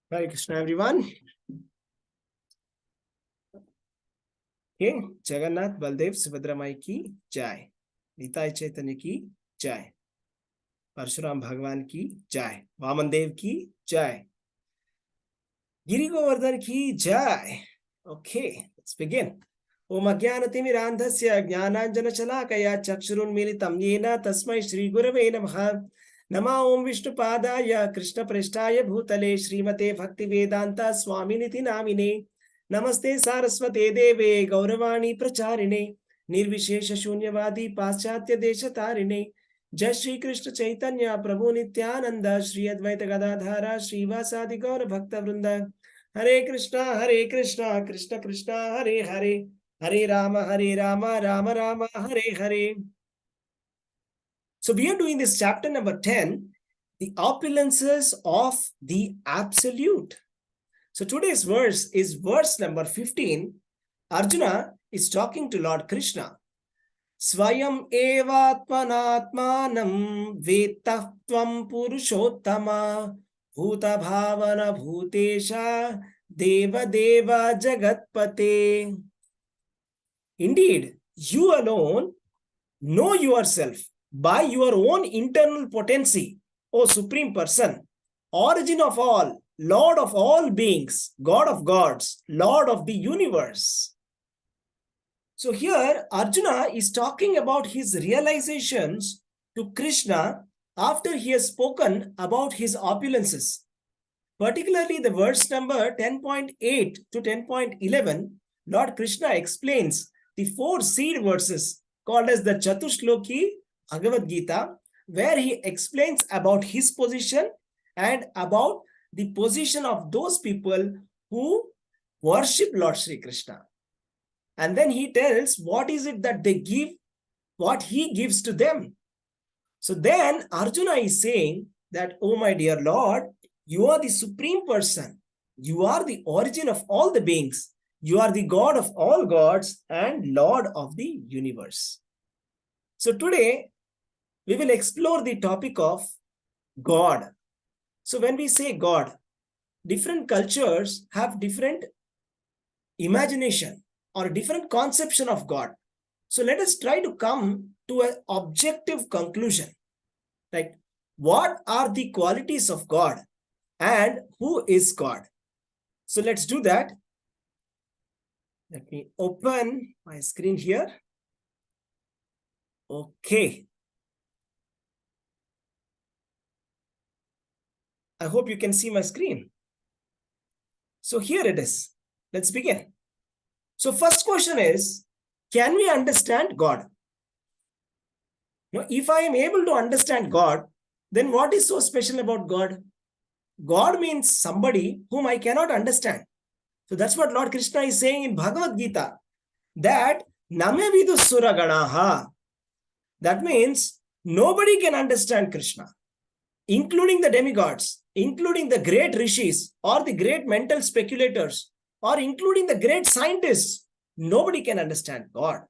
Hare Krishna, everyone. Okay, Jagannath, Baldev, Subhadra Mai ki jai. Nitai Chaitanya ki jai. Parshuram Bhagwan ki jai. Vaman Dev ki jai. Giri Govardhan ki jai. Okay, let's begin. Om Ajnanatimirandhasya Jnananjana Shalakaya Chakshurunmilitam Yena Tasmai Shri Gurave Namaha. Nama Om Vishnupadaya Krishna Preshtaya Bhutale Srimate Bhaktivedanta Swaminiti Namine. नमस्ते सारस्वते देवे गौरवाणी प्रचारिणे निर्विशेष शून्यवादी पाश्चात्य देश तारिणे जय श्री कृष्ण चैतन्य प्रभु नित्यानंद श्री अद्वैत गदाधर श्रीवासादि गौर भक्त वृंद हरे Krishna Krishna Krishna Hare Hare Hare Ram Ram Ram Hare Hare. So we are doing this chapter number 10, the opulences of the absolute. So today's verse is verse number 15. Arjuna is talking to Lord Krishna. Swayam evatmanatmanam vetah tvam purushottama bhuta bhavana bhutesha deva deva jagatpate. Indeed, you alone know yourself by your own internal potency, O Supreme Person, origin of all, Lord of all beings, God of gods, Lord of the universe. So here Arjuna is talking about his realizations to Krishna after he has spoken about his opulences. Particularly the verse number 10.8 to 10.11, Lord Krishna explains the 4 seed verses called as the Chatushloki Bhagavad Gita, where he explains about his position and about the position of those people who worship Lord Sri Krishna. And then he tells what is it that they give, what he gives to them. So then Arjuna is saying that, oh my dear Lord, you are the Supreme Person. You are the origin of all the beings. You are the God of all gods and Lord of the universe. So today we will explore the topic of God. So when we say God, different cultures have different imagination or different conception of God. So let us try to come to an objective conclusion. Like, what are the qualities of God and who is God? So let's do that. Let me open my screen here. Okay. I hope you can see my screen. So here it is. Let's begin. So first question is, can we understand God? Now, if I am able to understand God, then what is so special about God? God means somebody whom I cannot understand. So that's what Lord Krishna is saying in Bhagavad Gita, that Name vidu suraganaha. That means nobody can understand Krishna, including the demigods, including the great rishis or the great mental speculators, or including the great scientists. Nobody can understand God.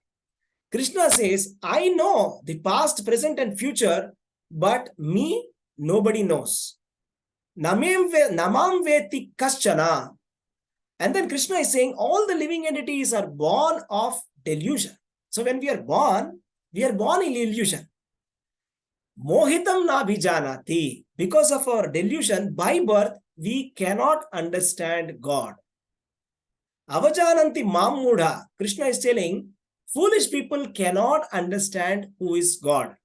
Krishna says, I know the past, present, and future, but me, nobody knows. Namam veti kaschana. And then Krishna is saying all the living entities are born of delusion. So when we are born in illusion. Mohitam na bhijanati. Because of our delusion, by birth, we cannot understand God. Avajananti mamudha. Krishna is telling, foolish people cannot understand who is God.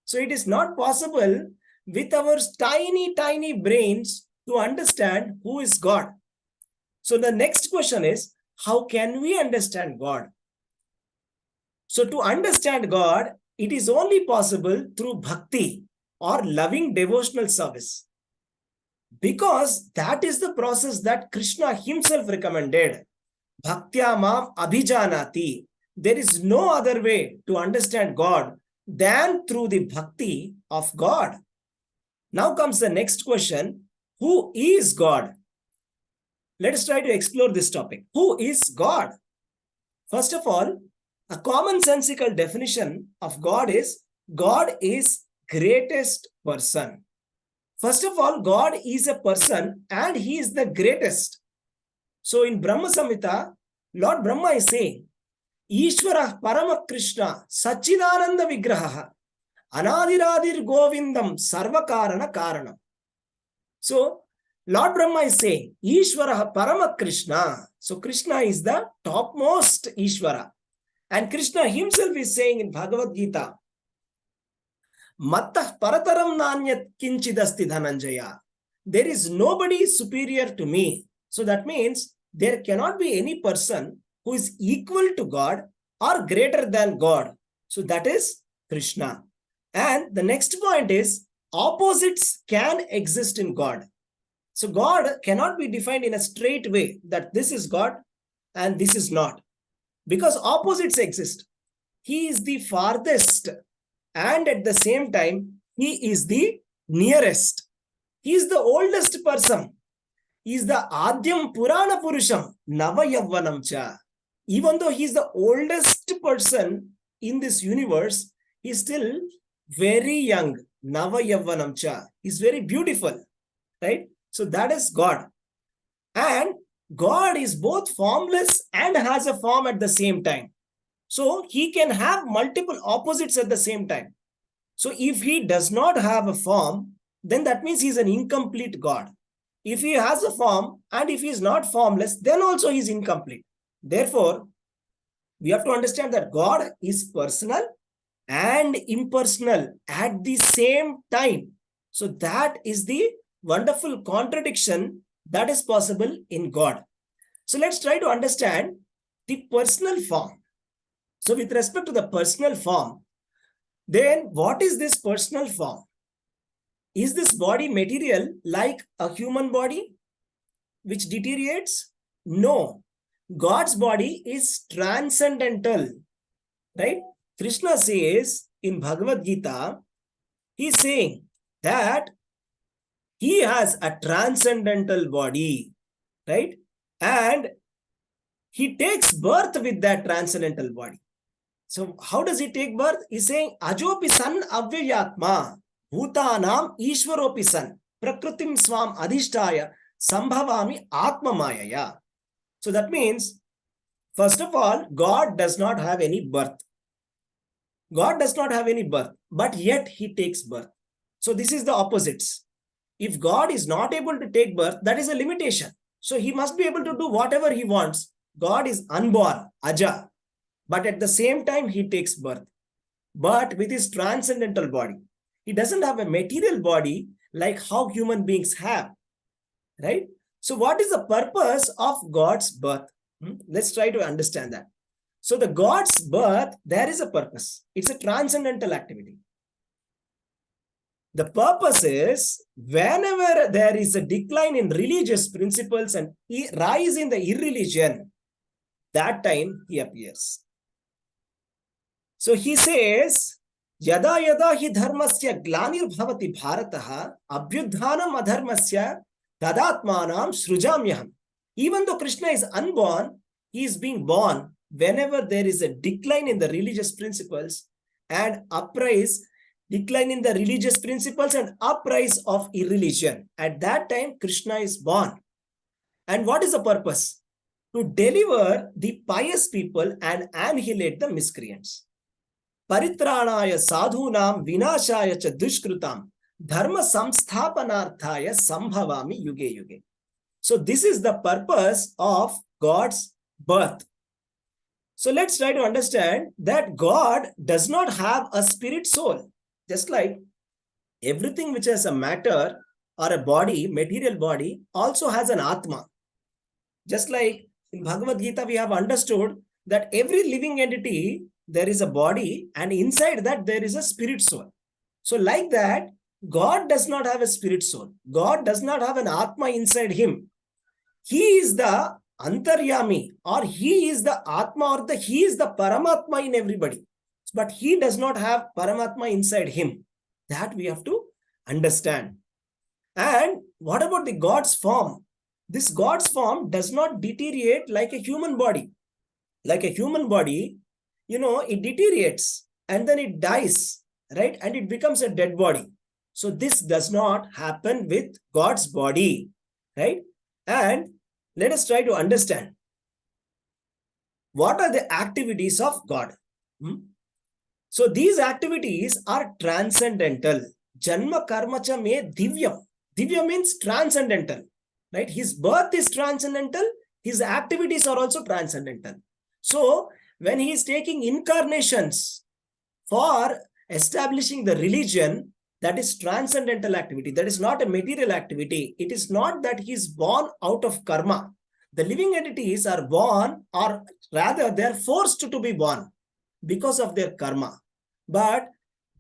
So it is not possible with our tiny brains to understand who is God. So the next question is, how can we understand God? So to understand God, it is only possible through bhakti or loving devotional service. Because that is the process that Krishna himself recommended. Bhaktya mam abhijanati. There is no other way to understand God than through the bhakti of God. Now comes the next question. Who is God? Let us try to explore this topic. Who is God? First of all, a commonsensical definition of God is greatest person. First of all, God is a person and he is the greatest. So in Brahma Samhita, Lord Brahma is saying, Ishvara Parama Krishna Sachidananda Vigraha Anadiradir Govindam Sarvakarana Karanam. So Lord Brahma is saying, Ishvara Parama Krishna. So Krishna is the topmost Ishvara. And Krishna himself is saying in Bhagavad Gita, Mattah Parataram Nanyat Kinchidasti Dhananjaya. There is nobody superior to me. So that means there cannot be any person who is equal to God or greater than God. So that is Krishna. And the next point is opposites can exist in God. So God cannot be defined in a straight way that this is God and this is not, because opposites exist. He is the farthest and at the same time he is the nearest. He is the oldest person. He is the Adyam Purana Purusham Navayavvanam cha. Even though he is the oldest person in this universe, he is still very young. Navayavvanam cha. He is very beautiful, right? So that is God. And God is both formless and has a form at the same time. So he can have multiple opposites at the same time. So if he does not have a form, then that means he is an incomplete God. If he has a form and if he is not formless, then also he is incomplete. Therefore, we have to understand that God is personal and impersonal at the same time. So that is the wonderful contradiction that is possible in God. So let's try to understand the personal form. So with respect to the personal form, then what is this personal form? Is this body material like a human body which deteriorates? No. God's body is transcendental, right? Krishna says in Bhagavad Gita, he's saying that he has a transcendental body, right? And he takes birth with that transcendental body. So how does he take birth? He's saying, Ajopi san avyayatma, bhutanam ishvaropi san, prakritim swam adhishtaya, sambhavami atma mayaya. So that means, first of all, God does not have any birth. God does not have any birth, but yet he takes birth. So this is the opposites. If God is not able to take birth, that is a limitation. So he must be able to do whatever he wants. God is unborn, aja. But at the same time, he takes birth. But with his transcendental body. He doesn't have a material body like how human beings have. Right? So what is the purpose of God's birth? Let's try to understand that. So the God's birth, there is a purpose. It's a transcendental activity. The purpose is whenever there is a decline in religious principles and rise in the irreligion, that time he appears. So he says, Yada yada hi dharmasya glanir bhavati bharataha abhyudhanam adharmasya tadatmanam srujamyaham. Even though Krishna is unborn, he is being born whenever there is a decline in the religious principles and uprise, decline in the religious principles and uprise of irreligion. At that time, Krishna is born. And what is the purpose? To deliver the pious people and annihilate the miscreants. Paritranaya sadhunam vinashaya cha dushkrutam dharma samsthapanarthaya sambhavami yuge yuge. So this is the purpose of God's birth. So let's try to understand that God does not have a spirit soul. Just like everything which has a matter or a body, material body, also has an Atma. Just like in Bhagavad Gita, we have understood that every living entity, there is a body and inside that there is a spirit soul. So like that, God does not have a spirit soul. God does not have an Atma inside him. He is the Antaryami, or he is the Atma, or he is the Paramatma in everybody. But he does not have Paramatma inside him. That we have to understand. And what about the God's form? This God's form does not deteriorate like a human body. Like a human body, it deteriorates and then it dies, right? And it becomes a dead body. So this does not happen with God's body, right? And let us try to understand what are the activities of God. So these activities are transcendental. Janma karma cha me divyam. Divya means transcendental, right? His birth is transcendental. His activities are also transcendental. So when he is taking incarnations for establishing the religion, that is transcendental activity. That is not a material activity. It is not that he is born out of karma. The living entities are born, or rather they are forced to be born because of their karma. But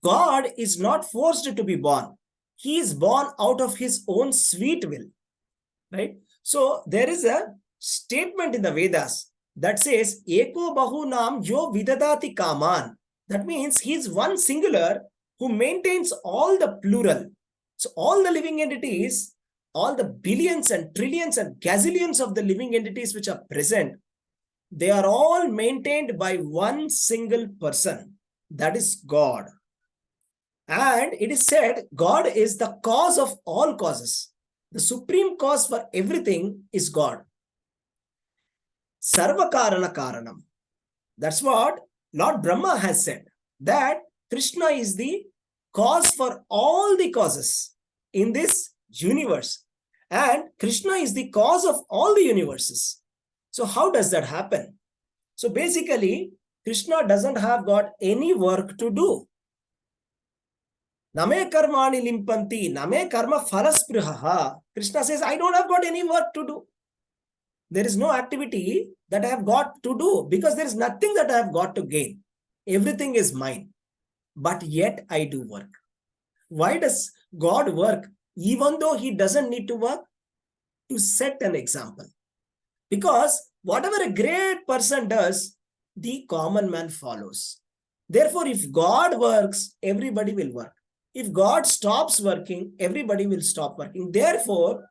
God is not forced to be born. He is born out of his own sweet will, right? So there is a statement in the Vedas that says, Eko Bahunam Yo Vidadati Kaman. That means he is one singular who maintains all the plural. So all the living entities, all the billions and trillions and gazillions of the living entities which are present, they are all maintained by one single person. That is God. And it is said God is the cause of all causes. The supreme cause for everything is God. Sarva Karana Karanam. That's what Lord Brahma has said, that Krishna is the cause for all the causes in this universe. And Krishna is the cause of all the universes. So how does that happen? So basically, Krishna doesn't have got any work to do. Name karmani limpanti, name karma phalasprihaha. Krishna says, I don't have got any work to do. There is no activity that I have got to do because there is nothing that I have got to gain. Everything is mine. But yet I do work. Why does God work even though he doesn't need to work? To set an example. Because whatever a great person does, the common man follows. Therefore, if God works, everybody will work. If God stops working, everybody will stop working. Therefore,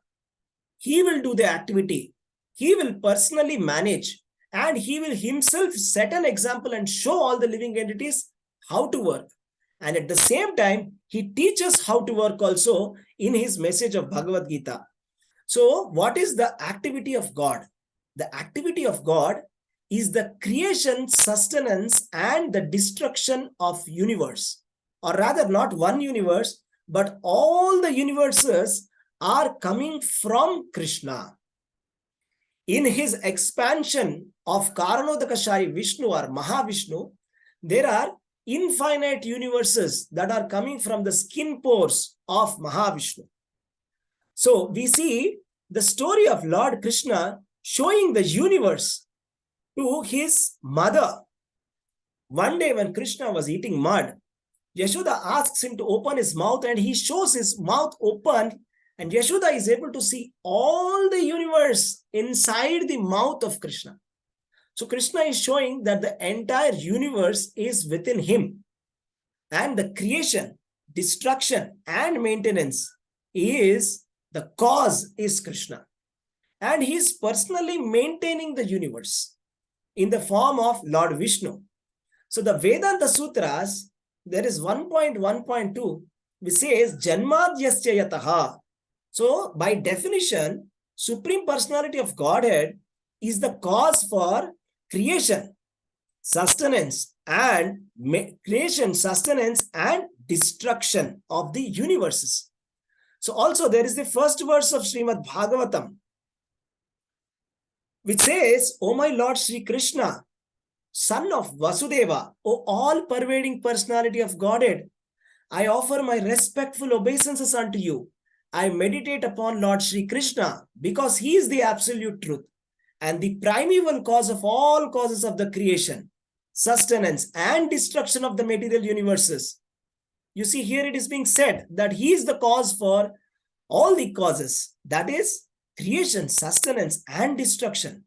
he will do the activity. He will personally manage and he will himself set an example and show all the living entities how to work. And at the same time, he teaches how to work also in his message of Bhagavad Gita. So what is the activity of God? The activity of God is the creation, sustenance, and the destruction of universe. Or rather, not one universe, but all the universes are coming from Krishna. In his expansion of Karanodakashari Vishnu or Mahavishnu, there are infinite universes that are coming from the skin pores of Mahavishnu. So we see the story of Lord Krishna showing the universe to his mother. One day when Krishna was eating mud, Yashoda asks him to open his mouth and he shows his mouth open, and Yashoda is able to see all the universe inside the mouth of Krishna. So Krishna is showing that the entire universe is within him. And the creation, destruction, and maintenance is the cause is Krishna. And he is personally maintaining the universe in the form of Lord Vishnu. So the Vedanta Sutras, there is 1.1.2, which says Janmadhyasya yataha. So by definition, Supreme Personality of Godhead is the cause for creation, sustenance, and destruction of the universes. So also there is the first verse of Srimad Bhagavatam, which says, O my Lord Sri Krishna, son of Vasudeva, O all-pervading personality of Godhead, I offer my respectful obeisances unto you. I meditate upon Lord Sri Krishna because he is the absolute truth and the primeval cause of all causes of the creation, sustenance, and destruction of the material universes. You see, here it is being said that he is the cause for all the causes, that is, creation, sustenance, and destruction.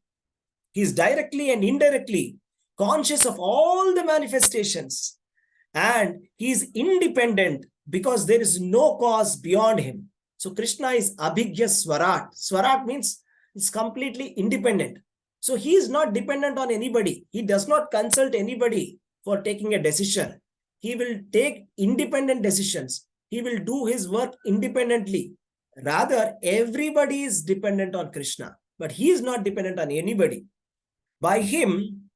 He is directly and indirectly conscious of all the manifestations, and he is independent because there is no cause beyond him. So Krishna is Abhigya Swarat. Swarat means it's completely independent. So he is not dependent on anybody. He does not consult anybody for taking a decision. He will take independent decisions. he will do his work independently. Rather, everybody is dependent on Krishna, but he is not dependent on anybody. By him,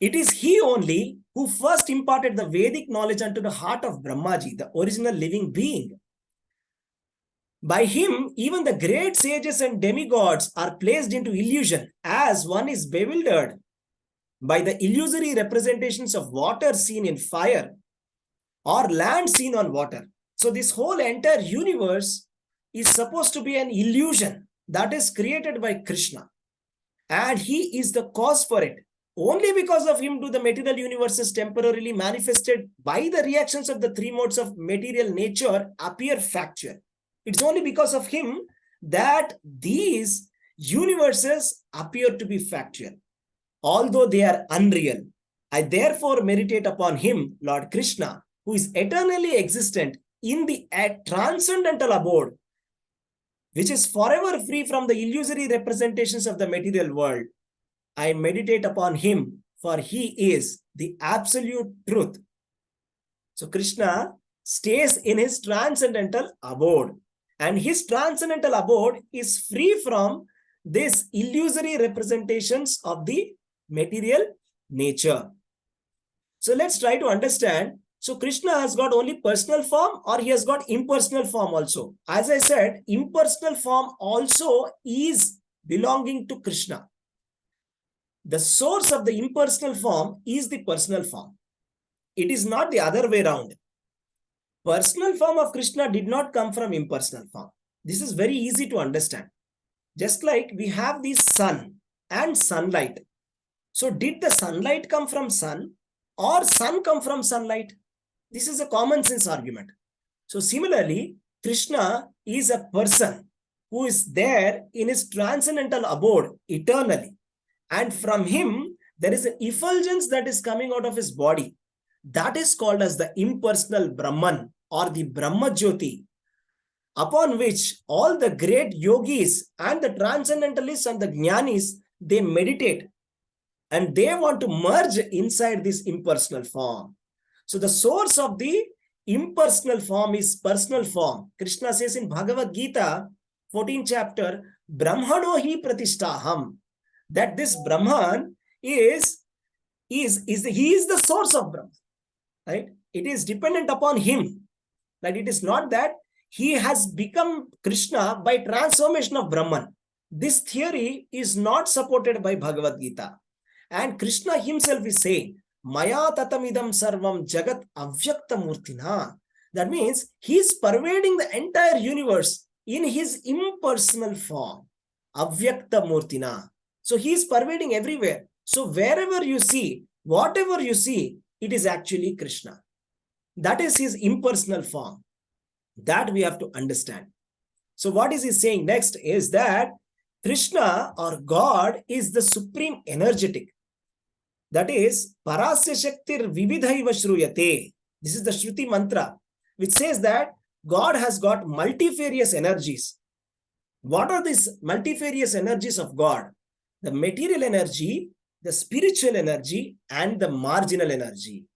it is he only who first imparted the Vedic knowledge unto the heart of Brahmaji, the original living being. By him, even the great sages and demigods are placed into illusion, as one is bewildered by the illusory representations of water seen in fire or land seen on water. So this whole entire universe is supposed to be an illusion that is created by Krishna, and he is the cause for it. Only because of him do the material universes temporarily manifested by the reactions of the three modes of material nature appear factual. It's only because of him that these universes appear to be factual, although they are unreal. I therefore meditate upon him, Lord Krishna, who is eternally existent in the transcendental abode, which is forever free from the illusory representations of the material world. I meditate upon him, for he is the absolute truth. So Krishna stays in his transcendental abode, and his transcendental abode is free from these illusory representations of the material nature. So let's try to understand. So Krishna has got only personal form, or he has got impersonal form also. As I said, impersonal form also is belonging to Krishna. The source of the impersonal form is the personal form. It is not the other way around. Personal form of Krishna did not come from impersonal form. This is very easy to understand. Just like we have the sun and sunlight. So did the sunlight come from sun, or sun come from sunlight? This is a common sense argument. So similarly, Krishna is a person who is there in his transcendental abode eternally. And from him, there is an effulgence that is coming out of his body. That is called as the impersonal Brahman, or the Brahma Jyoti, upon which all the great yogis and the transcendentalists and the jnanis, they meditate. And they want to merge inside this impersonal form. So the source of the impersonal form is personal form. Krishna says in Bhagavad Gita, 14th chapter, Brahmano hi pratishtaham, that this Brahman he is the source of Brahman, right? It is dependent upon him. Like it is not that he has become Krishna by transformation of Brahman. This theory is not supported by Bhagavad Gita. And Krishna himself is saying, Maya tatamidam sarvam jagat avyakta murtina. That means he is pervading the entire universe in his impersonal form. Avyakta murtina. So he is pervading everywhere. So wherever you see, whatever you see, it is actually Krishna. That is his impersonal form. That we have to understand. So what is he saying next is that Krishna or God is the supreme energetic. That is, Parasya Shaktir Vividhaiva Shruyate. This is the Shruti mantra, which says that God has got multifarious energies. What are these multifarious energies of God? The material energy, the spiritual energy, and the marginal energy.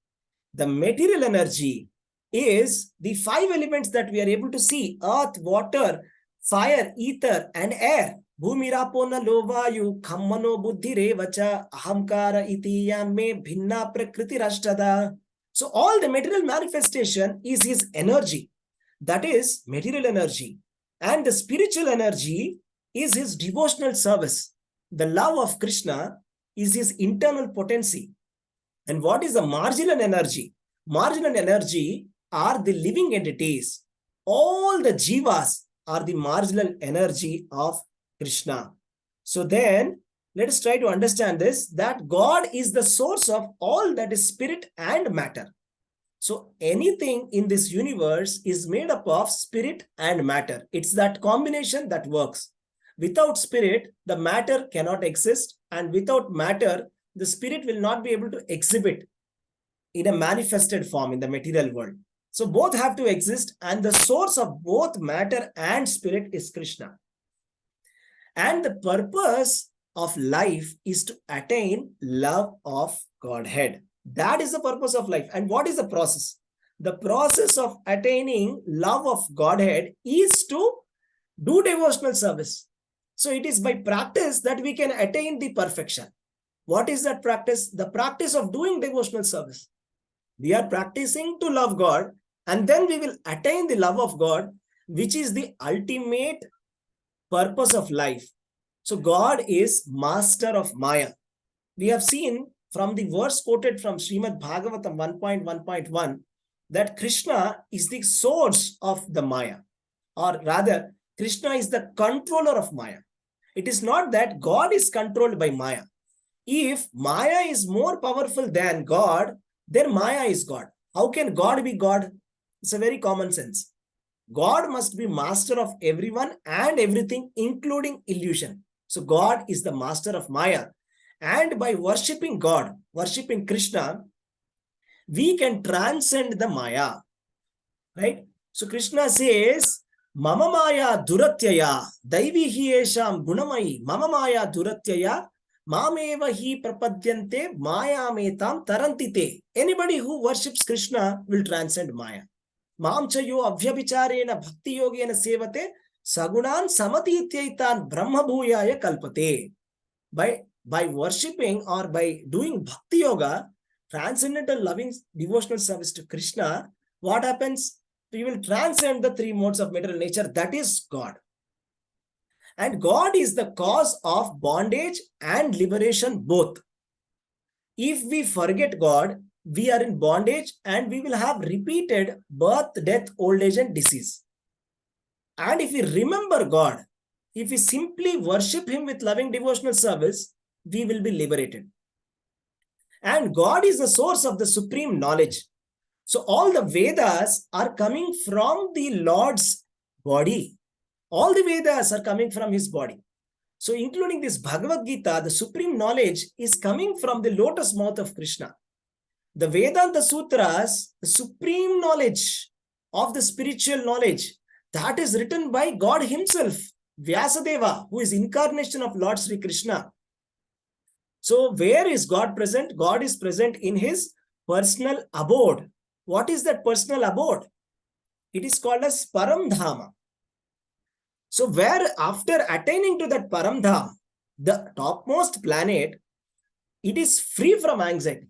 The material energy is the five elements that we are able to see: earth, water, fire, ether, and air. Bhumirapona lovayu khammano buddhi revacha ahamkara iti yamme bhinna prakriti rashtada. So all the material manifestation is his energy. That is material energy. And the spiritual energy is his devotional service. The love of Krishna is his internal potency. And what is the marginal energy? Marginal energy are the living entities. All the jivas are the marginal energy of Krishna. So then, let us try to understand this, that God is the source of all that is spirit and matter. So anything in this universe is made up of spirit and matter. It's that combination that works. Without spirit, the matter cannot exist, and without matter, the spirit will not be able to exhibit in a manifested form in the material world. So both have to exist, and the source of both matter and spirit is Krishna. And the purpose of life is to attain love of Godhead. That is the purpose of life. And what is the process? the process of attaining love of Godhead is to do devotional service. So it is by practice that we can attain the perfection. What is that practice? The practice of doing devotional service. We are practicing to love God, and then we will attain the love of God, which is the ultimate purpose of life. So God is master of Maya. We have seen from the verse quoted from Srimad Bhagavatam 1.1.1 that Krishna is the source of the Maya, or rather, Krishna is the controller of Maya. It is not that God is controlled by Maya. If Maya is more powerful than God, then Maya is God. How can God be God? It's a very common sense. God must be master of everyone and everything, including illusion. So God is the master of Maya. And by worshipping God, worshipping Krishna, we can transcend the Maya. Right? So Krishna says, Mama Maya Duratyaya, Daivi hi esham gunamai, Mama Maya Duratyaya, Mameva hi prapadyante, Maya metam tarantite. Anybody who worships Krishna will transcend Maya. Mamchayo avyabicharena bhakti yogena sevate, Sagunan samatityaitan brahma bhuyaya kalpate. By worshipping or by doing bhakti yoga, transcendental loving devotional service to Krishna, what happens? We will transcend the three modes of material nature, that is God. And God is the cause of bondage and liberation both. If we forget God, we are in bondage and we will have repeated birth, death, old age and disease. And if we remember God, if we simply worship Him with loving devotional service, we will be liberated. And God is the source of the supreme knowledge. So all the Vedas are coming from the Lord's body. All the Vedas are coming from His body. So including this Bhagavad Gita, the supreme knowledge is coming from the lotus mouth of Krishna. The Vedanta Sutras, the supreme knowledge of the spiritual knowledge, that is written by God Himself, Vyasadeva, who is incarnation of Lord Sri Krishna. So where is God present? God is present in His personal abode. What is that personal abode? It is called as Paramdhama. So where after attaining to that Paramdham, the topmost planet, it is free from anxiety.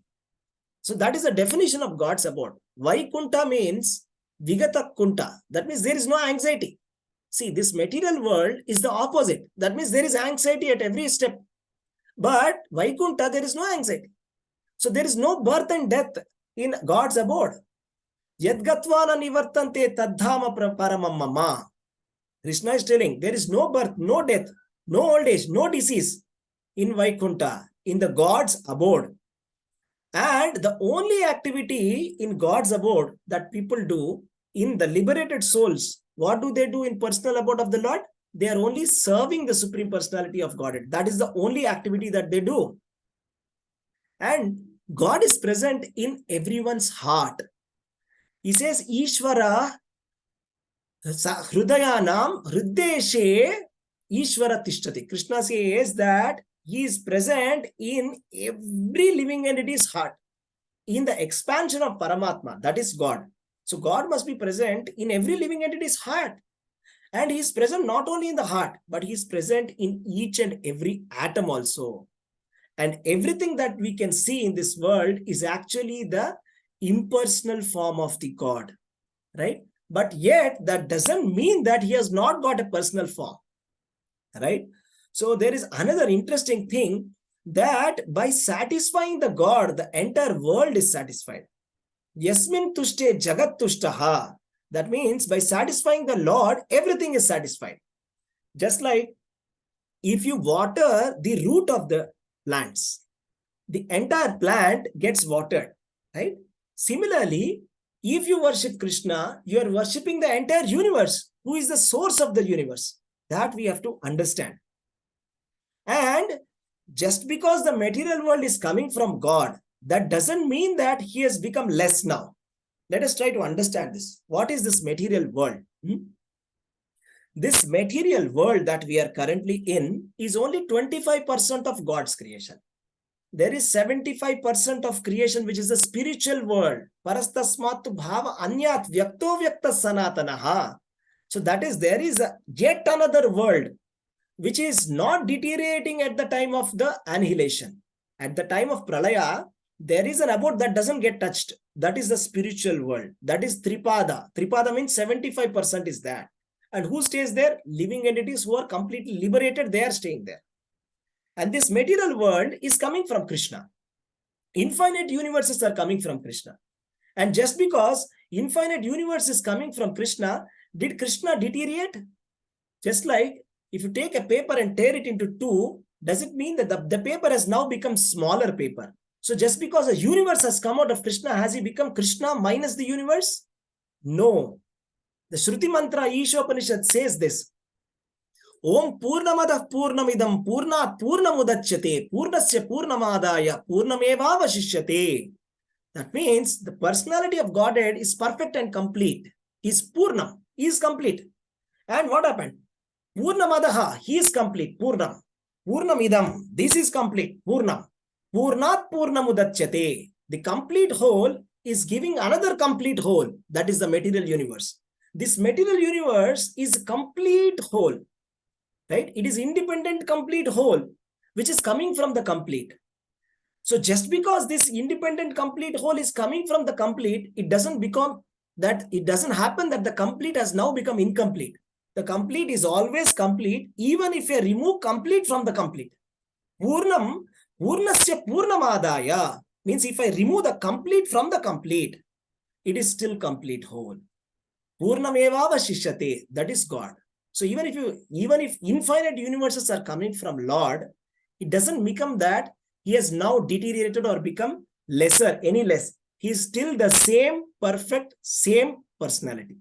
So that is the definition of God's abode. Vaikunta means Vigata Kunta. That means there is no anxiety. See, this material world is the opposite. That means there is anxiety at every step. But Vaikunta, there is no anxiety. So there is no birth and death in God's abode. Yadgatvana nivartante tadhama paramam mama. Krishna is telling there is no birth, no death, no old age, no disease in Vaikunta, in the God's abode. And the only activity in God's abode that people do in the liberated souls, what do they do in personal abode of the Lord? They are only serving the Supreme Personality of Godhead. That is the only activity that they do. And God is present in everyone's heart. He says, Ishvara Hrudayanam Hriddeshe Ishvara Tishtati. Krishna says that He is present in every living entity's heart. In the expansion of Paramatma, that is God. So God must be present in every living entity's heart. And He is present not only in the heart, but He is present in each and every atom also. And everything that we can see in this world is actually the impersonal form of the God, right? But yet that doesn't mean that He has not got a personal form, right? So there is another interesting thing, that by satisfying the God, the entire world is satisfied. Yasmin tushte jagat tushtaha. That means by satisfying the Lord, everything is satisfied. Just like if you water the root of the plants, the entire plant gets watered, right? Similarly, if you worship Krishna, you are worshipping the entire universe, who is the source of the universe. That we have to understand. And just because the material world is coming from God, that doesn't mean that He has become less now. Let us try to understand this. What is this material world? This material world that we are currently in is only 25% of God's creation. there is 75% of creation which is the spiritual world. Parastasmattu bhava anyat vyakto vyakta sanatanaha. So that is, there is yet another world which is not deteriorating at the time of the annihilation. At the time of pralaya, there is an abode that doesn't get touched. That is the spiritual world. That is Tripada. Tripada means 75% is that. And who stays there? Living entities who are completely liberated, they are staying there. And this material world is coming from Krishna. Infinite universes are coming from Krishna. And just because infinite universe is coming from Krishna, did Krishna deteriorate? Just like if you take a paper and tear it into two, does it mean that the paper has now become smaller paper? So just because a universe has come out of Krishna, has he become Krishna minus the universe? No. The Shruti mantra Ishopanishad says this. Om Purnamadah Purnamidam Purnat Purnamudachyate Purnasya Purnamadaya Purnameva Vashishyate. That means the personality of Godhead is perfect and complete. He is Purnam. He is complete. And what happened? Purnamadaha, he is complete. Purnam. Purnamidam, this is complete. Purnam. Purnat Purnamudachyate. The complete whole is giving another complete whole. That is the material universe. This material universe is complete whole. Right? It is independent complete whole, which is coming from the complete. So just because this independent complete whole is coming from the complete, it doesn't happen that the complete has now become incomplete. The complete is always complete, even if you remove complete from the complete. Purnam, Purnasya Purnamadaya means if I remove the complete from the complete, it is still complete whole. Purnameva Vashishyate, that is God. So even if infinite universes are coming from Lord, it doesn't become that he has now deteriorated or become lesser, any less. He is still the same perfect, same personality.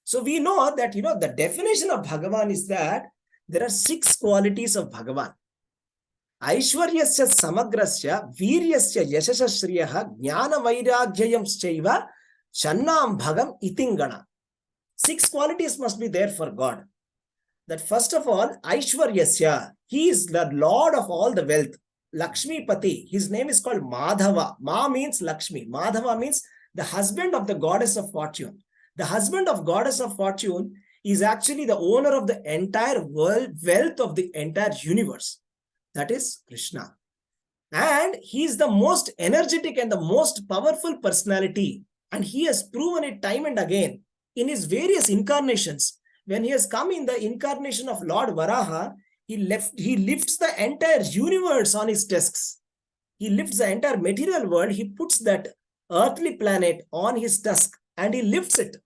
So we know that, the definition of Bhagavan is that there are 6 qualities of Bhagavan. Aishwaryasya samagrasya viryasya yashashashriyaha jnana vairagyayamschaiva channam bhagam itingana. 6 qualities must be there for God. That first of all, Aishwaryasya, he is the Lord of all the wealth. Lakshmi Pati, his name is called Madhava. Ma means Lakshmi. Madhava means the husband of the goddess of fortune. The husband of goddess of fortune is actually the owner of the entire world, wealth of the entire universe. That is Krishna. And he is the most energetic and the most powerful personality. And he has proven it time and again in his various incarnations. When he has come in the incarnation of Lord Varaha, he lifts the entire universe on his tusks. He lifts the entire material world. He puts that earthly planet on his tusk and he lifts it.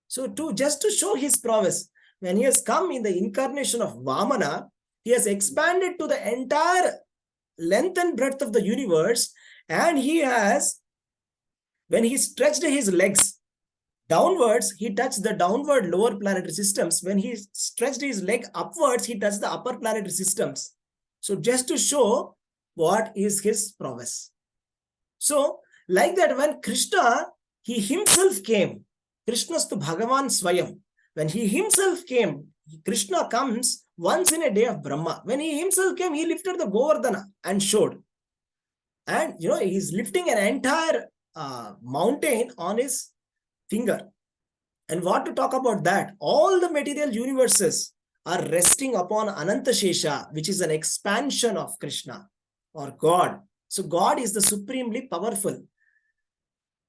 So just to show his prowess, when he has come in the incarnation of Vamana, he has expanded to the entire length and breadth of the universe, and when he stretched his legs downwards, he touched the downward lower planetary systems. When he stretched his leg upwards, he touched the upper planetary systems. So just to show what is his prowess. So like that, when Krishna, he himself came, Krishnastu Bhagavan Swayam. When he himself came, Krishna comes once in a day of Brahma. When he himself came, he lifted the Govardhana and showed. And he's lifting an entire mountain on his finger. And what to talk about that? All the material universes are resting upon Anantashesha, which is an expansion of Krishna or God. So God is the supremely powerful.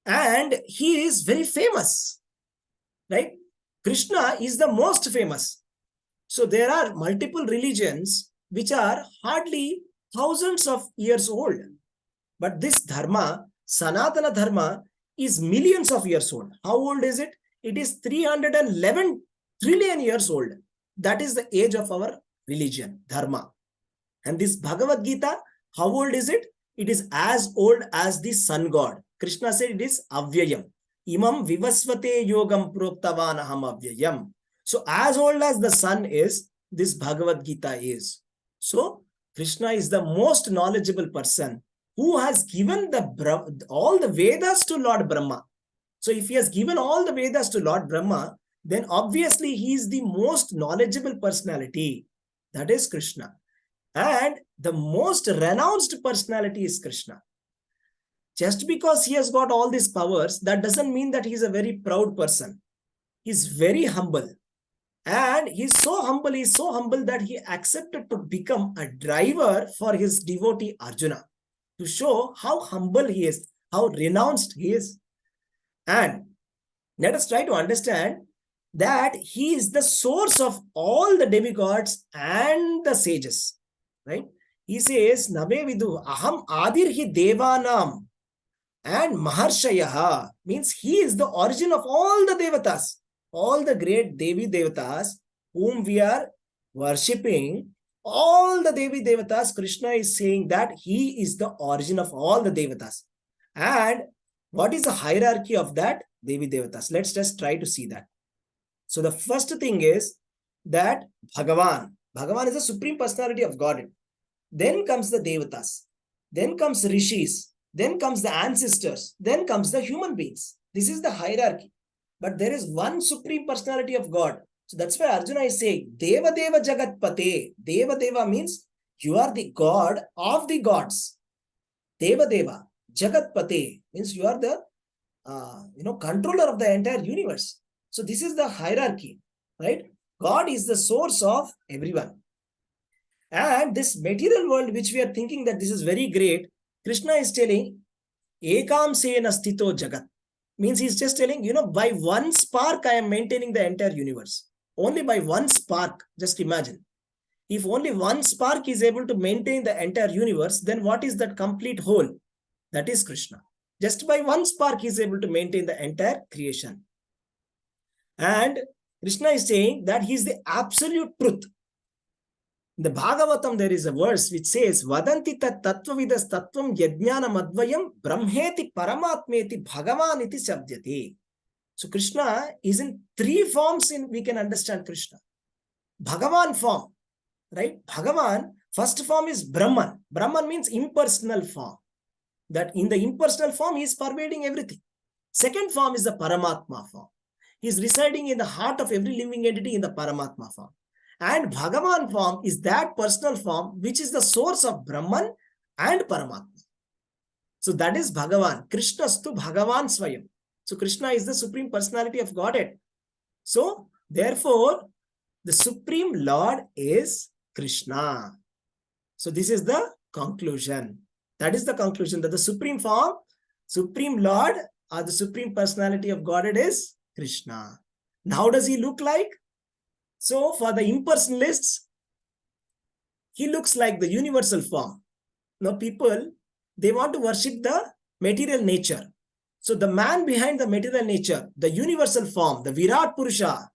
And he is very famous. Right? Krishna is the most famous. So there are multiple religions which are hardly thousands of years old. But this dharma, Sanatana dharma, is millions of years old. How old is it? It is 311 trillion years old. That is the age of our religion, dharma. And this Bhagavad Gita, how old is it? It is as old as the sun god. Krishna said it is avyayam. Imam vivasvate yogam proktavan aham avyayam. So as old as the sun is, this Bhagavad Gita is. So Krishna is the most knowledgeable person who has given all the Vedas to Lord Brahma. So if he has given all the Vedas to Lord Brahma, then obviously he is the most knowledgeable personality. That is Krishna. And the most renounced personality is Krishna. Just because he has got all these powers, that doesn't mean that he's a very proud person. He's very humble. And he's so humble that he accepted to become a driver for his devotee Arjuna, to show how humble he is, how renounced he is. And let us try to understand that he is the source of all the demigods and the sages, right? He says, Nabe vidu aham adirhi devanam, and Maharshayaha means he is the origin of all the devatas, all the great Devi devatas whom we are worshipping. All the Devi devatas, Krishna is saying that he is the origin of all the devatas. And what is the hierarchy of that Devi devatas? Let's just try to see that. So the first thing is that Bhagavan is the supreme personality of Godhead. Then comes the devatas. Then comes rishis. Then comes the ancestors. Then comes the human beings. This is the hierarchy. But there is one supreme personality of God. So that's why Arjuna is saying, Deva Deva Jagat Pate. Deva Deva means you are the God of the gods. Deva Deva Jagat Pate means you are the controller of the entire universe. So this is the hierarchy, right? God is the source of everyone. And this material world, which we are thinking that this is very great, Krishna is telling, Ekam Sena Sthito Jagat. Means he's just telling, by one spark, I am maintaining the entire universe. Only by one spark, just imagine. If only one spark is able to maintain the entire universe, then what is that complete whole? That is Krishna. Just by one spark, he is able to maintain the entire creation. And Krishna is saying that he is the absolute truth. In the Bhagavatam, there is a verse which says, Vadanti tat tattvavidas tattvam yajnana madvayam brahmeti paramatmeti bhagavaniti sabdyate. So Krishna is in three forms we can understand Krishna. Bhagavan form, right? Bhagavan, first form is Brahman. Brahman means impersonal form. That in the impersonal form, he is pervading everything. Second form is the Paramatma form. He is residing in the heart of every living entity in the Paramatma form. And Bhagavan form is that personal form which is the source of Brahman and Paramatma. So that is Bhagavan. Krishnastu Bhagavan Swayam. So Krishna is the supreme personality of Godhead. So therefore, the supreme Lord is Krishna. So this is the conclusion. That is the conclusion, that the supreme form, supreme Lord, or the supreme personality of Godhead is Krishna. Now, how does he look like? So for the impersonalists, he looks like the universal form. Now people, they want to worship the material nature. So the man behind the material nature, the universal form, the Virat Purusha,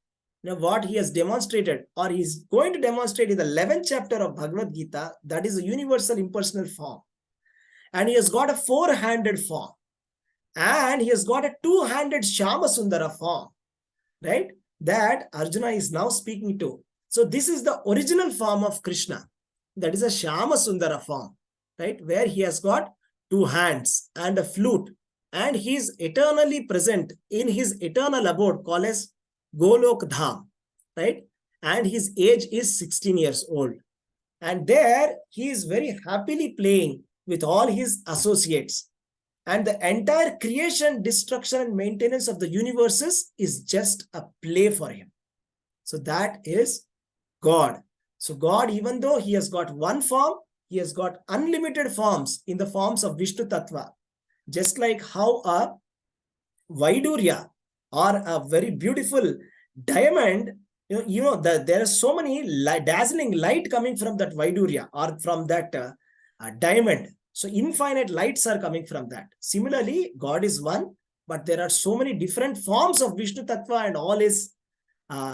what he has demonstrated or he is going to demonstrate in the 11th chapter of Bhagavad Gita, that is a universal impersonal form. And he has got a four-handed form. And he has got a two-handed Shama Sundara form, right? That Arjuna is now speaking to. So this is the original form of Krishna. That is a Shama Sundara form, right? Where he has got two hands and a flute. And he is eternally present in his eternal abode called as Golok Dham, right? And his age is 16 years old. And there he is very happily playing with all his associates. And the entire creation, destruction, and maintenance of the universes is just a play for him. So that is God. So God, even though he has got one form, he has got unlimited forms in the forms of Vishnu Tattva. Just like how a Vaidurya or a very beautiful diamond, there are so many dazzling light coming from that Vaidurya or from that diamond. So infinite lights are coming from that. Similarly, God is one, but there are so many different forms of Vishnu Tattva and all his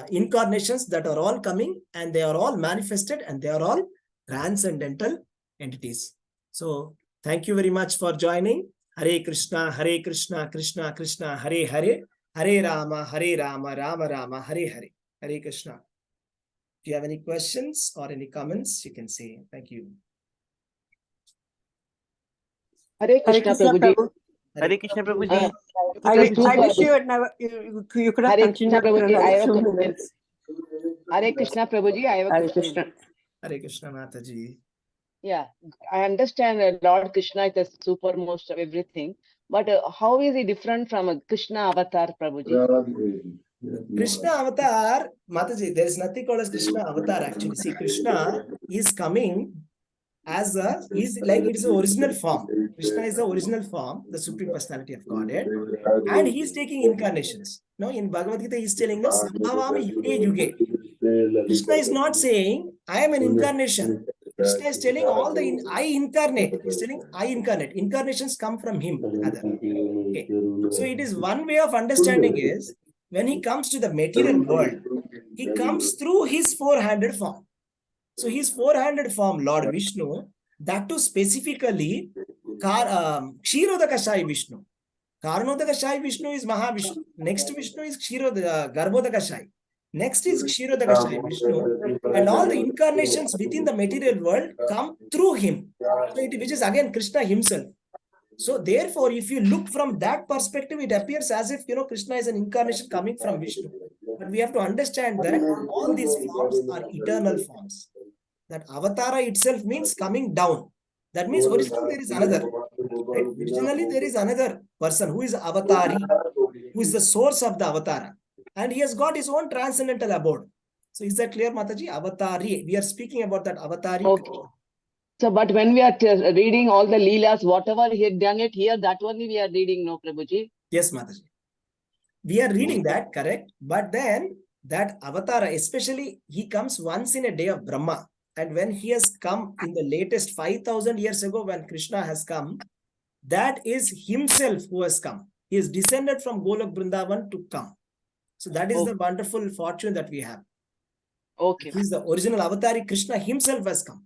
incarnations that are all coming, and they are all manifested, and they are all transcendental entities. So thank you very much for joining. Hare Krishna, Krishna Krishna, Hare Hare, Hare Rama, Rama Rama, Hare Hare. Hare Krishna. If you have any questions or any comments, you can say. Thank you. Hare Krishna, Prabhuji. Hare Krishna, Prabhuji. I wish you could have continued. Hare Krishna, Prabhuji. I have a question. Hare Krishna, Mataji. Yeah, I understand Lord Krishna is the supermost of everything, but how is he different from a Krishna avatar, Prabhuji? Krishna avatar, Mataji, there is nothing called as Krishna avatar actually. See, Krishna is coming as he's like it's the original form. Krishna is the original form, the Supreme Personality of Godhead, and he's taking incarnations. No, in Bhagavad Gita, he's telling us, Bhavami Yuge Yuge. Krishna is not saying, I am an incarnation. Krishna is telling all the I incarnate. He's telling I incarnate. Incarnations come from him. Okay. So it is one way of understanding is when he comes to the material world, he comes through his four-handed form. So his four-handed form, Lord Vishnu, that too specifically Kshirodakashai Vishnu. Karnodakashai Vishnu is Mahavishnu. Next Vishnu is Garbhodakashai. Next is Kshirodakashai Vishnu. And all the incarnations within the material world come through him. So which is again Krishna himself. So therefore, if you look from that perspective, it appears as if, Krishna is an incarnation coming from Vishnu. But we have to understand that all these forms are eternal forms. That avatara itself means coming down. That means originally there is another. Right? Originally there is another person who is avatari, who is the source of the avatara. And he has got his own transcendental abode. So is that clear, Mataji? Avatari. We are speaking about that avatari. Okay. So, but when we are reading all the Leelas, whatever he had done it here, that only we are reading, no, Prabhuji? Yes, Mataji. We are reading that, correct? But then that avatara, especially he comes once in a day of Brahma. And when he has come in the latest 5,000 years ago, when Krishna has come, that is himself who has come. He is descended from Golok Vrindavan to come. So that is the wonderful fortune that we have. Okay. He is the original avatari. Krishna himself has come.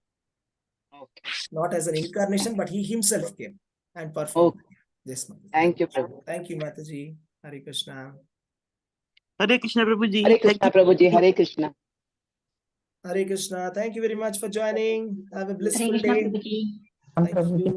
Okay. Not as an incarnation, but he himself came and performed. Okay. Yes, Mataji. Thank you, Prabhu. Thank you, Mataji. Hare Krishna. Hare Krishna, Prabhuji. Hare Krishna, Prabhuji. Hare Krishna. Hare Krishna. Thank you very much for joining. Have a blissful Hare Krishna, day. Prabhuji. Thank you.